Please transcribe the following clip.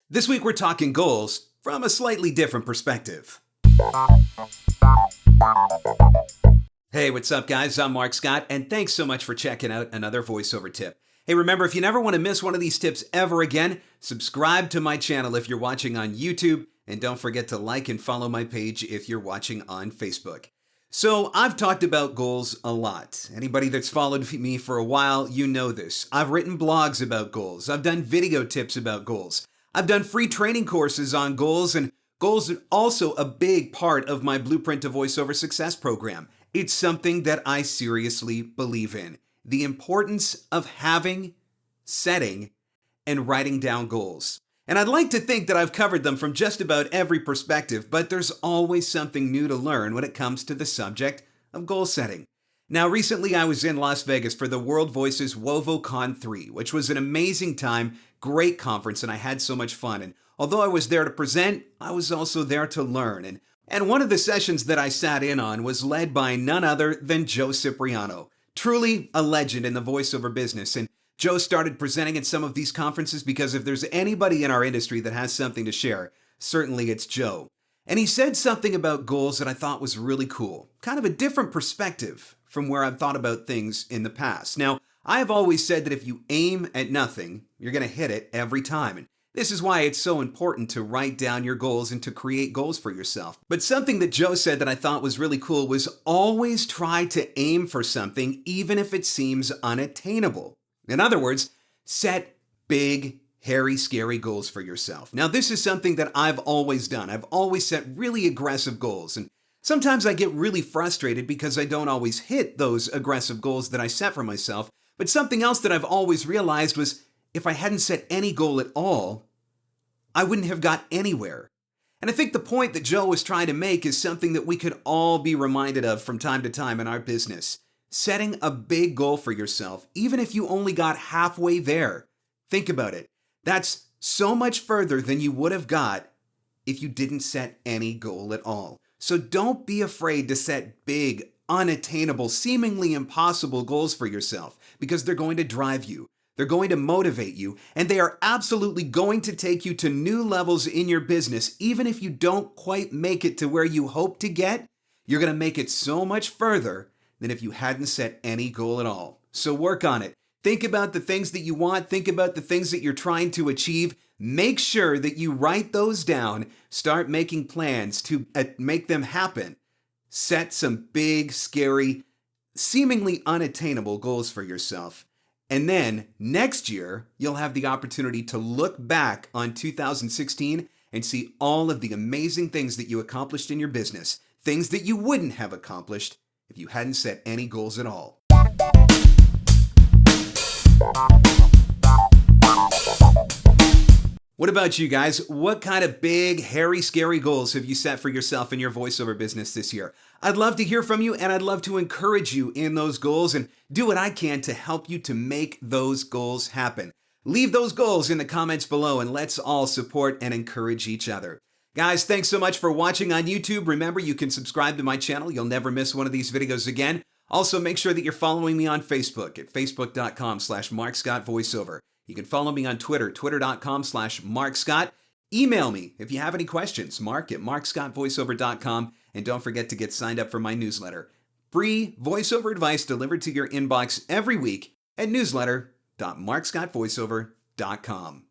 This week we're talking goals from a slightly different perspective. Hey, what's up guys? I'm Mark Scott, and thanks so much for checking out another voiceover tip. Hey, remember, if you never want to miss one of these tips ever again, subscribe to my channel if you're watching on YouTube, and don't forget to like and follow my page if you're watching on Facebook. So, I've talked about goals a lot. Anybody that's followed me for a while, you know this. I've written blogs about goals. I've done video tips about goals. I've done free training courses on goals, and goals are also a big part of my Blueprint to Voiceover Success program. It's something that I seriously believe in. The importance of having, setting, and writing down goals. And I'd like to think that I've covered them from just about every perspective, but there's always something new to learn when it comes to the subject of goal setting. Now, recently I was in Las Vegas for the World Voices WoVOCon III, which was an amazing time, great conference, and I had so much fun. And although I was there to present, I was also there to learn. And one of the sessions that I sat in on was led by none other than Joe Cipriano, truly a legend in the voiceover business. And Joe started presenting at some of these conferences because if there's anybody in our industry that has something to share, certainly it's Joe. And he said something about goals that I thought was really cool, kind of a different perspective from where I've thought about things in the past. Now, I have always said that if you aim at nothing, you're going to hit it every time. And this is why it's so important to write down your goals and to create goals for yourself. But something that Joe said that I thought was really cool was always try to aim for something even if it seems unattainable. In other words, set big, hairy, scary goals for yourself. Now, this is something that I've always done. I've always set really aggressive goals. And sometimes I get really frustrated because I don't always hit those aggressive goals that I set for myself. But something else that I've always realized was if I hadn't set any goal at all, I wouldn't have got anywhere. And I think the point that Joe was trying to make is something that we could all be reminded of from time to time in our business. Setting a big goal for yourself, even if you only got halfway there. Think about it. That's so much further than you would have got if you didn't set any goal at all. So don't be afraid to set big, unattainable, seemingly impossible goals for yourself because they're going to drive you. They're going to motivate you, and they are absolutely going to take you to new levels in your business. Even if you don't quite make it to where you hope to get, you're going to make it so much further than if you hadn't set any goal at all. So work on it. Think about the things that you want. Think about the things that you're trying to achieve. Make sure that you write those down. Start making plans to make them happen. Set some big, scary, seemingly unattainable goals for yourself. And then next year, you'll have the opportunity to look back on 2016 and see all of the amazing things that you accomplished in your business, things that you wouldn't have accomplished if you hadn't set any goals at all. What about you guys? What kind of big, hairy, scary goals have you set for yourself in your voiceover business this year? I'd love to hear from you, and I'd love to encourage you in those goals and do what I can to help you to make those goals happen. Leave those goals in the comments below, and let's all support and encourage each other. Guys, thanks so much for watching on YouTube. Remember, you can subscribe to my channel. You'll never miss one of these videos again. Also, make sure that you're following me on Facebook at facebook.com/MarkScottVoiceover. You can follow me on Twitter, twitter.com/MarkScott. Email me if you have any questions, mark@markscottvoiceover.com. And don't forget to get signed up for my newsletter. Free voiceover advice delivered to your inbox every week at newsletter.markscottvoiceover.com.